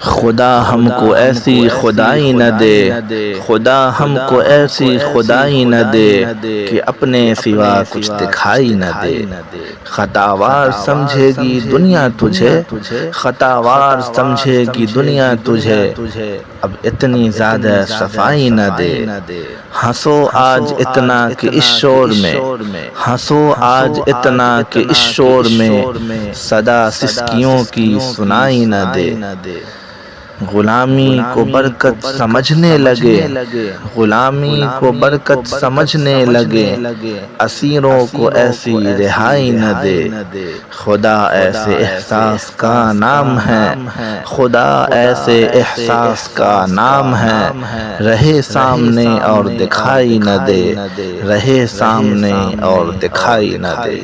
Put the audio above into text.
خدا ہم کو ایسی خدائی نہ دے، خدا ہم کو ایسی خدائی نہ دے کہ اپنے سوا کچھ دکھائی نہ دے۔ خطاوار سمجھے گی دنیا تجھے، خطاوار سمجھے گی دنیا تجھے، اب اتنی زیادہ صفائی نہ دے۔ ہنسو آج اتنا کہ اس شور میں، ہنسو آج اتنا کہ اس شور میں صدا سسکیوں کی سنائی نہ دے۔ غلامی کو برکت سمجھنے لگے، غلامی کو برکت سمجھنے لگے، اسیروں کو ایسی رہائی نہ دے۔ خدا ایسے احساس کا نام ہے، خدا ایسے احساس کا نام ہے، رہے سامنے اور دکھائی نہ دے، رہے سامنے اور دکھائی نہ دے۔